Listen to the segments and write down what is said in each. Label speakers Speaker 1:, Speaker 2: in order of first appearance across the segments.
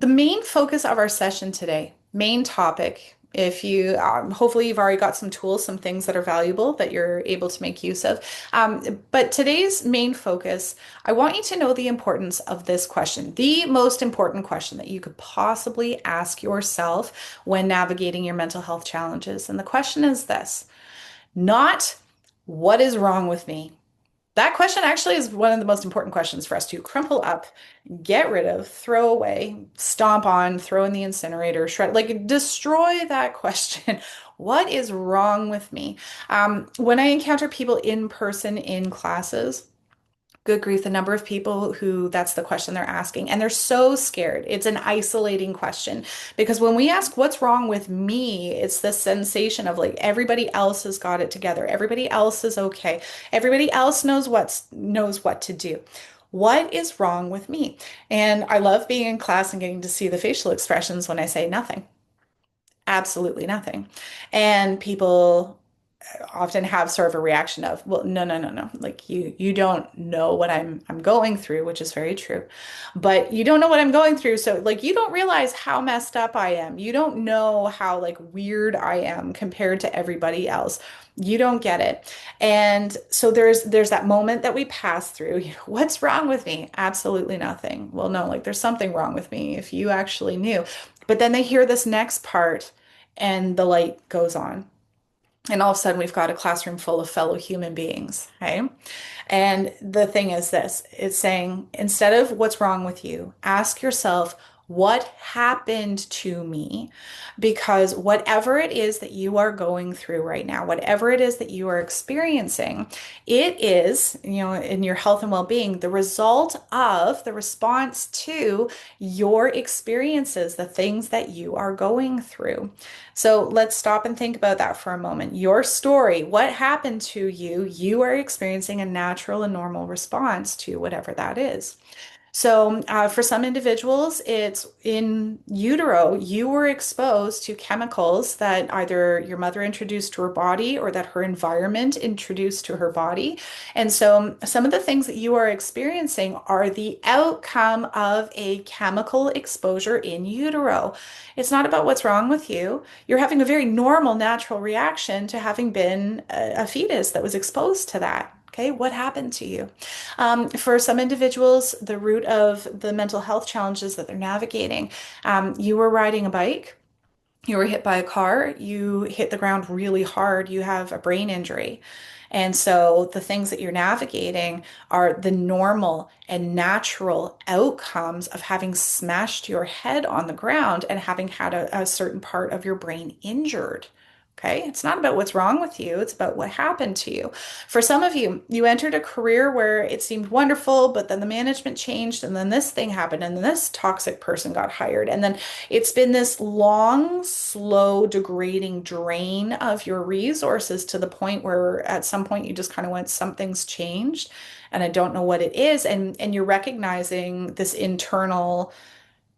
Speaker 1: The main focus of our session today, main topic, if you hopefully you've already got some tools, some things that are valuable that you're able to make use of. But today's main focus, I want you to know the importance of this question, the most important question that you could possibly ask yourself when navigating your mental health challenges. And the question is this, not what is wrong with me? That question actually is one of the most important questions for us to crumple up, get rid of, throw away, stomp on, throw in the incinerator, shred, like destroy that question. What is wrong with me? When I encounter people in person in classes, good grief, the number of people who that's the question they're asking, and they're so scared. It's an isolating question because when we ask what's wrong with me, it's this sensation of like everybody else has got it together. Everybody else is okay. Everybody else knows what to do. What is wrong with me? And I love being in class and getting to see the facial expressions when I say nothing. Absolutely nothing. And people often have sort of a reaction of, well, no, no, no, no. Like you don't know what I'm going through, which is very true. But you don't know what I'm going through. So like you don't realize how messed up I am. You don't know how like weird I am compared to everybody else. You don't get it. And so there's that moment that we pass through. What's wrong with me? Absolutely nothing. Well, no, like there's something wrong with me if you actually knew. But then they hear this next part and the light goes on. And all of a sudden, we've got a classroom full of fellow human beings, okay? And the thing is this, it's saying instead of what's wrong with you, ask yourself, what happened to me? Because whatever it is that you are going through right now, whatever it is that you are experiencing, it is, in your health and well-being, the result of the response to your experiences, the things that you are going through. So let's stop and think about that for a moment. Your story, what happened to you? You are experiencing a natural and normal response to whatever that is. So, for some individuals, it's in utero, you were exposed to chemicals that either your mother introduced to her body or that her environment introduced to her body. And so, some of the things that you are experiencing are the outcome of a chemical exposure in utero. It's not about what's wrong with you. You're having a very normal, natural reaction to having been a fetus that was exposed to that. Okay, what happened to you? For some individuals, the root of the mental health challenges that they're navigating, you were riding a bike, you were hit by a car, you hit the ground really hard, you have a brain injury. And so the things that you're navigating are the normal and natural outcomes of having smashed your head on the ground and having had a certain part of your brain injured. Okay, it's not about what's wrong with you, it's about what happened to you. For some of you, you entered a career where it seemed wonderful, but then the management changed, and then this thing happened, and then this toxic person got hired. And then it's been this long, slow, degrading drain of your resources to the point where at some point you just kind of went, something's changed, and I don't know what it is. And you're recognizing this internal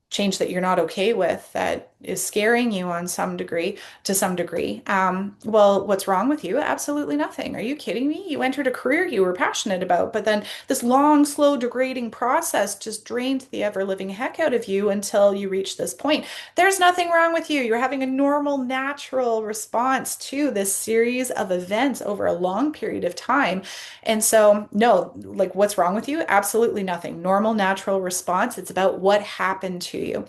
Speaker 1: change that you're not okay with that is scaring you on some degree to some degree. Well, what's wrong with you? Absolutely nothing. Are you kidding me? You entered a career you were passionate about, but then this long, slow, degrading process just drained the ever-living heck out of you until you reach this point. There's nothing wrong with you. You're having a normal, natural response to this series of events over a long period of time. And so, no, like what's wrong with you? Absolutely nothing. Normal, natural response. It's about what happened to you.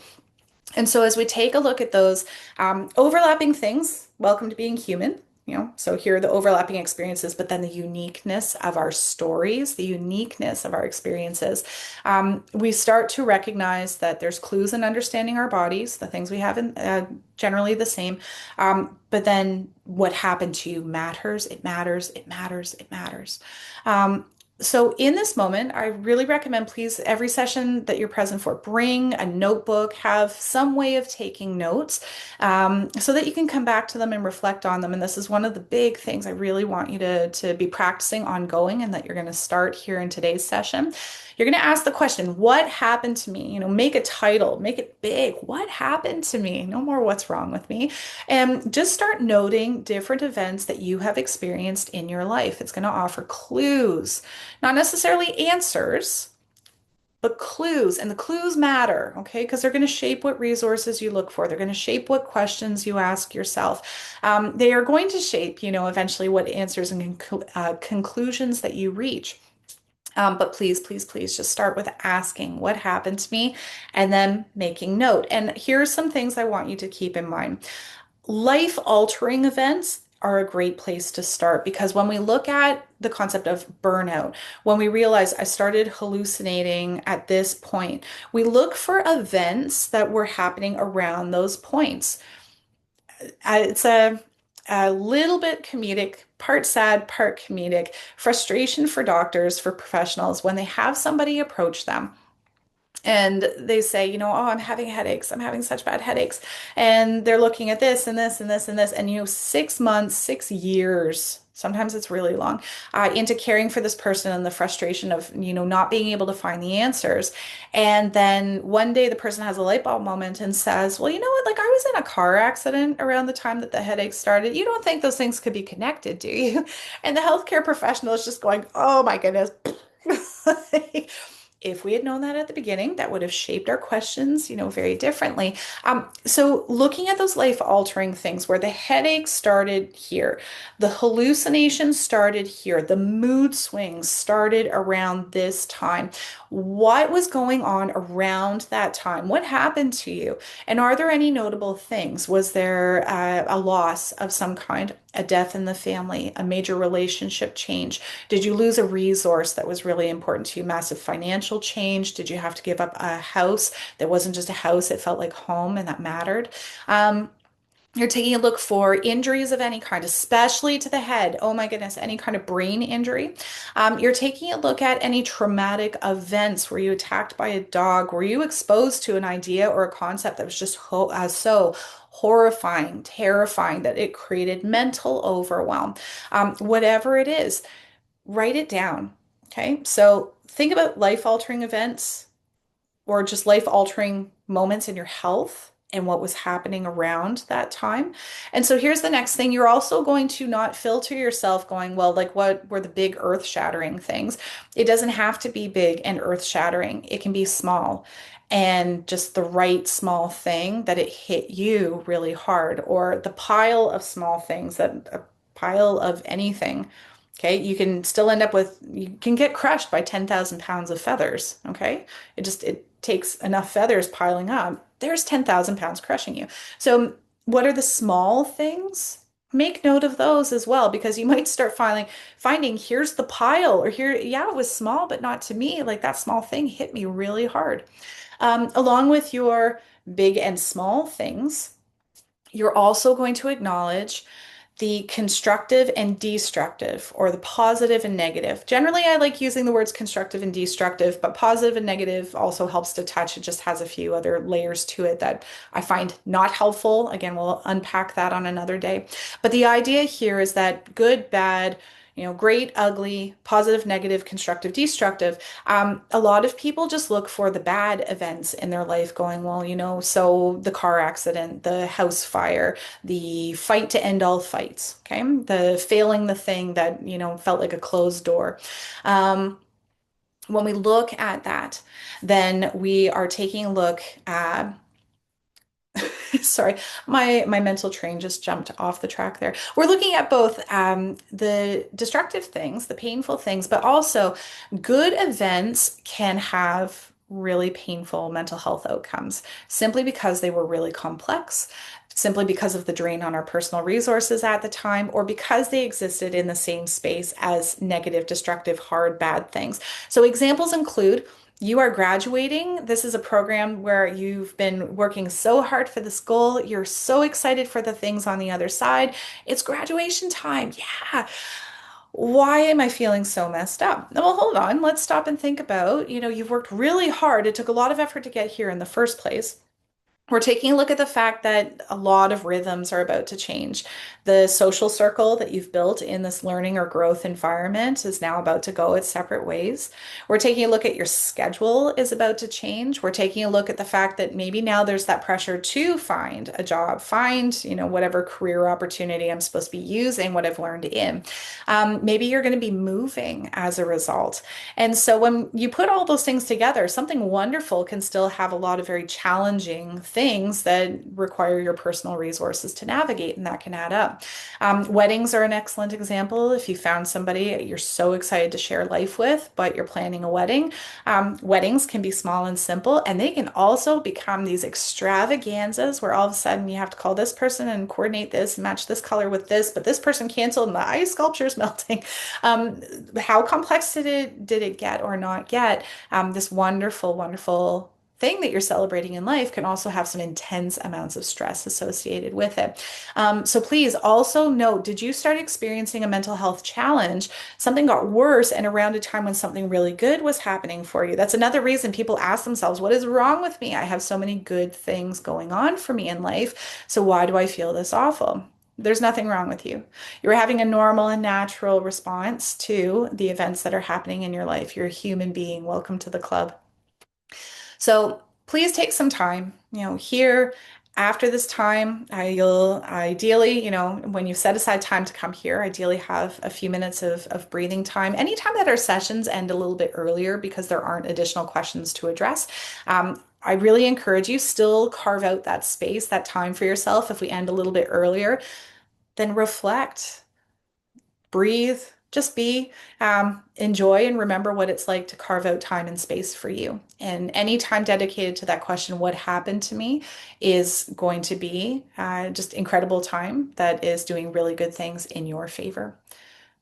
Speaker 1: And so, as we take a look at those overlapping things, welcome to being human. So here are the overlapping experiences, but then the uniqueness of our stories, the uniqueness of our experiences. We start to recognize that there's clues in understanding our bodies, the things we have in generally the same. But then what happened to you matters, it matters, it matters, it matters. So in this moment, I really recommend, please, every session that you're present for, bring a notebook, have some way of taking notes, so that you can come back to them and reflect on them. And this is one of the big things I really want you to be practicing ongoing and that you're going to start here in today's session. You're going to ask the question, what happened to me? Make a title, make it big. What happened to me? No more what's wrong with me. And just start noting different events that you have experienced in your life. It's going to offer clues, not necessarily answers, but clues, and the clues matter, okay? Because they're going to shape what resources you look for. They're going to shape what questions you ask yourself. They are going to shape, eventually what answers and conclusions that you reach. But please, please, please just start with asking what happened to me and then making note. And here's some things I want you to keep in mind. Life-altering events are a great place to start because when we look at the concept of burnout, when we realize I started hallucinating at this point, we look for events that were happening around those points. It's a little bit comedic, part sad, part comedic, frustration for doctors, for professionals when they have somebody approach them and they say, oh, I'm having headaches. I'm having such bad headaches. And they're looking at this and this and this and this. And, 6 months, 6 years, sometimes it's really long, into caring for this person and the frustration of, not being able to find the answers. And then one day the person has a light bulb moment and says, well, you know what? Like I was in a car accident around the time that the headaches started. You don't think those things could be connected, do you? And the healthcare professional is just going, oh my goodness. If we had known that at the beginning, that would have shaped our questions, very differently. So looking at those life-altering things where the headache started here, the hallucinations started here, the mood swings started around this time. What was going on around that time? What happened to you? And are there any notable things? Was there a loss of some kind, a death in the family, a major relationship change? Did you lose a resource that was really important to you? Massive financial change? Did you have to give up a house that wasn't just a house, it felt like home and that mattered? Um, you're taking a look for injuries of any kind, especially to the head. Oh my goodness, any kind of brain injury. You're taking a look at any traumatic events. Were you attacked by a dog? Were you exposed to an idea or a concept that was just so horrifying, terrifying that it created mental overwhelm? Whatever it is, write it down. Okay, so think about life-altering events or just life-altering moments in your health and what was happening around that time. And so here's the next thing. You're also going to not filter yourself going, well, like what were the big earth-shattering things? It doesn't have to be big and earth-shattering. It can be small and just the right small thing that it hit you really hard, or the pile of small things that a pile of anything. Okay, you can still end up with, you can get crushed by 10,000 pounds of feathers. Okay, it takes enough feathers piling up. There's 10,000 pounds crushing you. So, what are the small things? Make note of those as well, because you might start finding here's the pile, or here, yeah, it was small, but not to me. Like that small thing hit me really hard. Along with your big and small things, you're also going to acknowledge the constructive and destructive, or the positive and negative. Generally, I like using the words constructive and destructive, but positive and negative also helps to touch. It just has a few other layers to it that I find not helpful. Again, we'll unpack that on another day. But the idea here is that good, bad, great, ugly, positive, negative, constructive, destructive. A lot of people just look for the bad events in their life going, well, so the car accident, the house fire, the fight to end all fights, okay? The failing the thing that, felt like a closed door. When we look at that, then we are taking a look at sorry, my mental train just jumped off the track there. We're looking at both the destructive things, the painful things, but also good events can have really painful mental health outcomes simply because they were really complex, simply because of the drain on our personal resources at the time, or because they existed in the same space as negative, destructive, hard, bad things. So examples include you are graduating. This is a program where you've been working so hard for this goal. You're so excited for the things on the other side. It's graduation time. Yeah. Why am I feeling so messed up? Well, hold on. Let's stop and think about, you've worked really hard. It took a lot of effort to get here in the first place. We're taking a look at the fact that a lot of rhythms are about to change. The social circle that you've built in this learning or growth environment is now about to go its separate ways. We're taking a look at your schedule is about to change. We're taking a look at the fact that maybe now there's that pressure to find a job, find, whatever career opportunity I'm supposed to be using what I've learned in. Maybe you're going to be moving as a result. And so when you put all those things together, something wonderful can still have a lot of very challenging things that require your personal resources to navigate, and that can add up. Weddings are an excellent example. If you found somebody you're so excited to share life with, but you're planning a wedding, weddings can be small and simple, and they can also become these extravaganzas where all of a sudden you have to call this person and coordinate this and match this color with this, but this person canceled and the ice sculpture is melting. Um, how complex did it get or not get? This wonderful, wonderful thing that you're celebrating in life can also have some intense amounts of stress associated with it. So please also note, did you start experiencing a mental health challenge? Something got worse and around a time when something really good was happening for you. That's another reason people ask themselves, what is wrong with me? I have so many good things going on for me in life. So why do I feel this awful? There's nothing wrong with you. You're having a normal and natural response to the events that are happening in your life. You're a human being. Welcome to the club. So please take some time, here after this time, you'll ideally, when you set aside time to come here, ideally have a few minutes of breathing time. Anytime that our sessions end a little bit earlier because there aren't additional questions to address, I really encourage you still carve out that space, that time for yourself. If we end a little bit earlier, then reflect, breathe, just be, enjoy and remember what it's like to carve out time and space for you. And any time dedicated to that question, what happened to me, is going to be just incredible time that is doing really good things in your favor.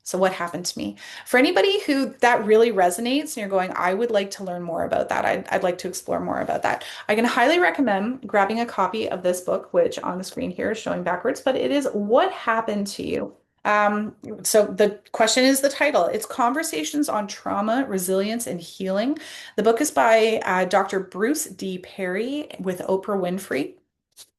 Speaker 1: So what happened to me? For anybody who that really resonates and you're going, I would like to learn more about that. I'd like to explore more about that. I can highly recommend grabbing a copy of this book, which on the screen here is showing backwards, but it is What Happened to You? Um, so the question is the title. It's Conversations on Trauma, Resilience, and Healing. The book is by Dr. Bruce D. Perry with Oprah Winfrey.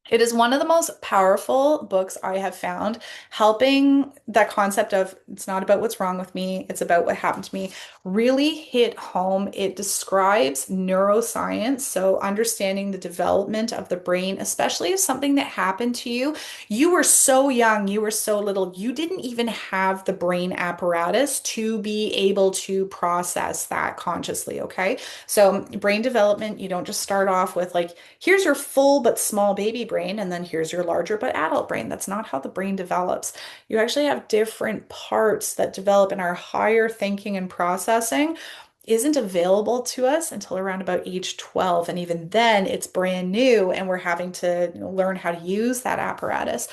Speaker 1: It is one of the most powerful books I have found, helping that concept of it's not about what's wrong with me, it's about what happened to me, really hit home. It describes neuroscience, so understanding the development of the brain, especially if something that happened to you, you were so young, you were so little, you didn't even have the brain apparatus to be able to process that consciously, okay? So, brain development, you don't just start off with like, here's your full but small baby brain, and then here's your larger but adult brain. That's not how the brain develops. You actually have different parts that develop in our higher thinking and processing isn't available to us until around about age 12. And even then, it's brand new, and we're having to learn how to use that apparatus.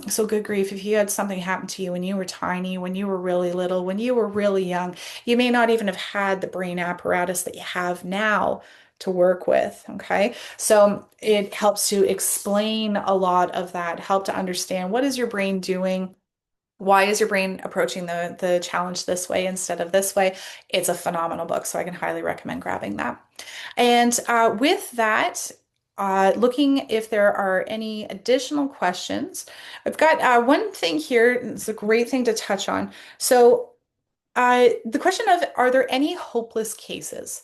Speaker 1: So, good grief, if you had something happen to you when you were tiny, when you were really little, when you were really young, you may not even have had the brain apparatus that you have now to work with. Okay. So it helps to explain a lot of that, help to understand what is your brain doing? Why is your brain approaching the challenge this way instead of this way? It's a phenomenal book, so I can highly recommend grabbing that. And with that, looking if there are any additional questions, I've got one thing here. It's a great thing to touch on. So the question of, are there any hopeless cases?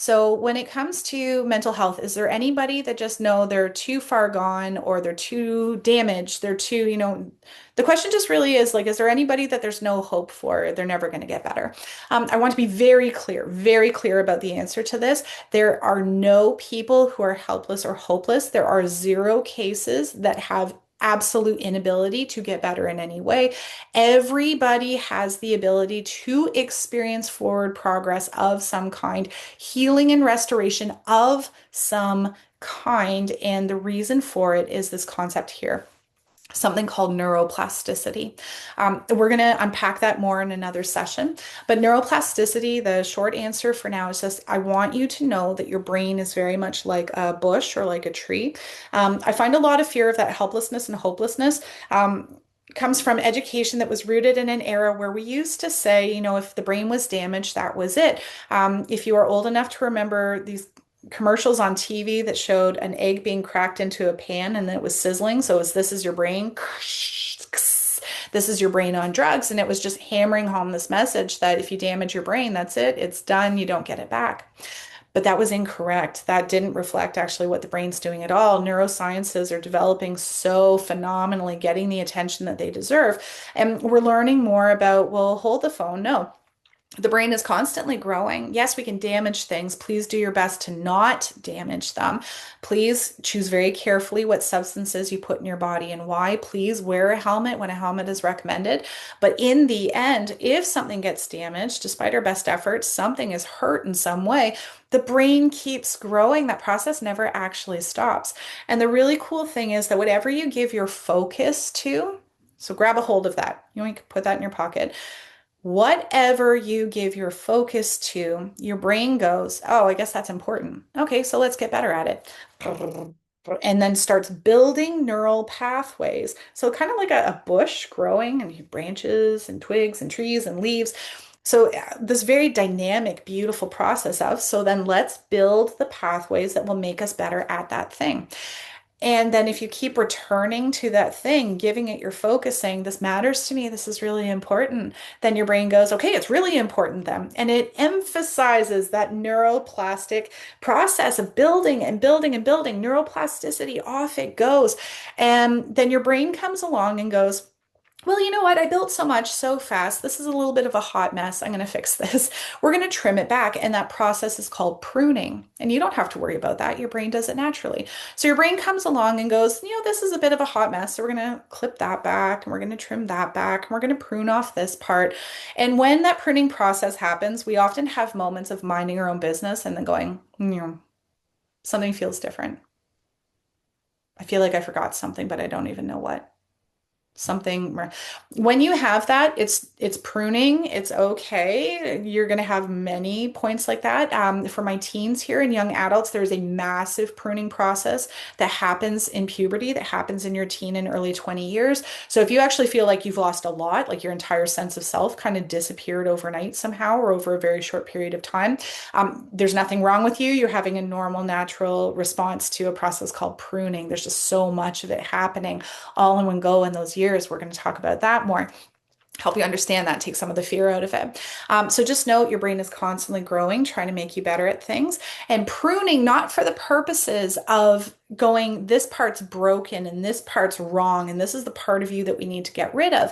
Speaker 1: So when it comes to mental health, is there anybody that just know they're too far gone or they're too damaged? They're too, the question just really is like, is there anybody that there's no hope for? They're never going to get better. I want to be very clear about the answer to this. There are no people who are helpless or hopeless. There are zero cases that have absolute inability to get better in any way. Everybody has the ability to experience forward progress of some kind, healing and restoration of some kind. And the reason for it is this concept here, something called neuroplasticity. We're going to unpack that more in another session. But neuroplasticity, the short answer for now is just I want you to know that your brain is very much like a bush or like a tree. I find a lot of fear of that helplessness and hopelessness. Comes from education that was rooted in an era where we used to say, if the brain was damaged, that was it. If you are old enough to remember these commercials on TV that showed an egg being cracked into a pan and it was sizzling. So it was, this is your brain. This is your brain on drugs. And it was just hammering home this message that if you damage your brain, that's it. It's done. You don't get it back. But that was incorrect. That didn't reflect actually what the brain's doing at all. Neurosciences are developing so phenomenally, getting the attention that they deserve. And we're learning more about, well, hold the phone. No, the brain is constantly growing. Yes, we can damage things. Please do your best to not damage them. Please choose very carefully what substances you put in your body and why. Please wear a helmet when a helmet is recommended. But in the end, if something gets damaged, despite our best efforts, something is hurt in some way, the brain keeps growing. That process never actually stops. And the really cool thing is that whatever you give your focus to, so grab a hold of that. You can put that in your pocket. Whatever you give your focus to, your brain goes, oh, I guess that's important. Okay, so let's get better at it. And then starts building neural pathways. So kind of like a bush growing and branches and twigs and trees and leaves. So this very dynamic, beautiful process of, so then let's build the pathways that will make us better at that thing. And then if you keep returning to that thing, giving it your focus, saying, this matters to me, this is really important, then your brain goes, okay, it's really important then. And it emphasizes that neuroplastic process of building and building and building, neuroplasticity, off it goes. And then your brain comes along and goes, well, you know what? I built so much so fast. This is a little bit of a hot mess. I'm going to fix this. We're going to trim it back. And that process is called pruning. And you don't have to worry about that. Your brain does it naturally. So your brain comes along and goes, you know, this is a bit of a hot mess. So we're going to clip that back and we're going to trim that back and we're going to prune off this part. And when that pruning process happens, we often have moments of minding our own business and then going, something feels different. I feel like I forgot something, but I don't even know what. Something when you have that, it's pruning, it's okay. You're going to have many points like that. For my teens here and young adults, there's a massive pruning process that happens in puberty, that happens in your teen and early 20 years. So if you actually feel like you've lost a lot, like your entire sense of self kind of disappeared overnight somehow or over a very short period of time, there's nothing wrong with you. You're having a normal, natural response to a process called pruning. There's just so much of it happening all in one go in those years. We're going to talk about that more. Help you understand that, take some of the fear out of it. So just note your brain is constantly growing, trying to make you better at things, and pruning not for the purposes of going, this part's broken and this part's wrong, and this is the part of you that we need to get rid of.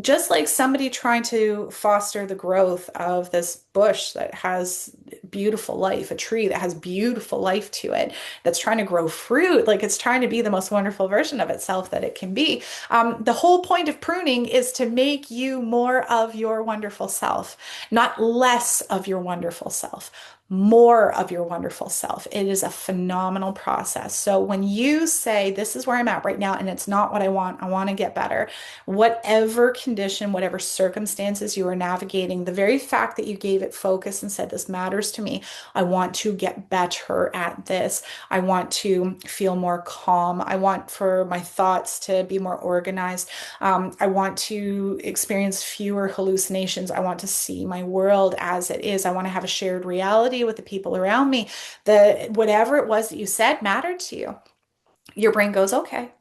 Speaker 1: Just like somebody trying to foster the growth of this bush that has beautiful life, a tree that has beautiful life to it, that's trying to grow fruit, like it's trying to be the most wonderful version of itself that it can be. The whole point of pruning is to make you more of your wonderful self, not less of your wonderful self. More of your wonderful self. It is a phenomenal process. So when you say, this is where I'm at right now, and it's not what I want to get better, whatever condition, whatever circumstances you are navigating, the very fact that you gave it focus and said, this matters to me, I want to get better at this. I want to feel more calm. I want for my thoughts to be more organized. I want to experience fewer hallucinations. I want to see my world as it is. I want to have a shared reality with the people around me. That whatever it was that you said mattered to you. Your brain goes, okay.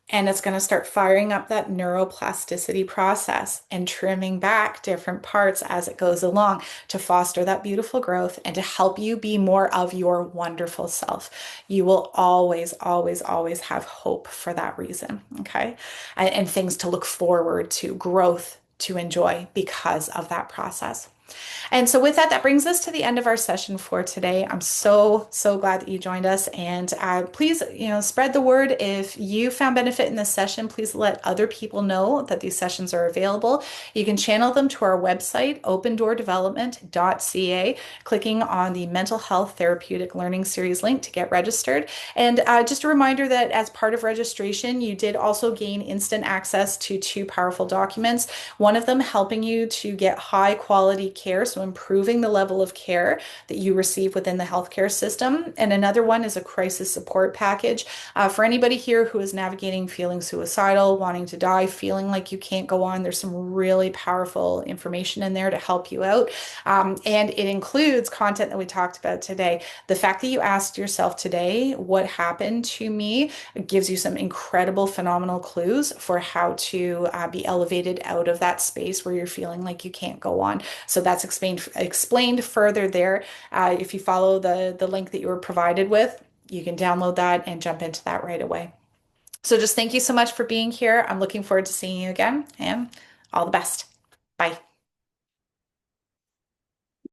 Speaker 1: And it's going to start firing up that neuroplasticity process and trimming back different parts as it goes along to foster that beautiful growth and to help you be more of your wonderful self. You will always, always, always have hope for that reason. Okay. And things to look forward to, growth to enjoy because of that process. And so with that, that brings us to the end of our session for today. I'm so, so glad that you joined us. And please, spread the word. If you found benefit in this session, please let other people know that these sessions are available. You can channel them to our website, opendoordevelopment.ca, clicking on the Mental Health Therapeutic Learning Series link to get registered. And just a reminder that as part of registration, you did also gain instant access to 2 powerful documents, one of them helping you to get high quality care, so improving the level of care that you receive within the healthcare system. And another one is a crisis support package. For anybody here who is navigating feeling suicidal, wanting to die, feeling like you can't go on, there's some really powerful information in there to help you out. And it includes content that we talked about today. The fact that you asked yourself today, what happened to me, gives you some incredible, phenomenal clues for how to be elevated out of that space where you're feeling like you can't go on. So that's explained further there. If you follow the link that you were provided with, you can download that and jump into that right away. So just thank you so much for being here. I'm looking forward to seeing you again, and all the best. Bye.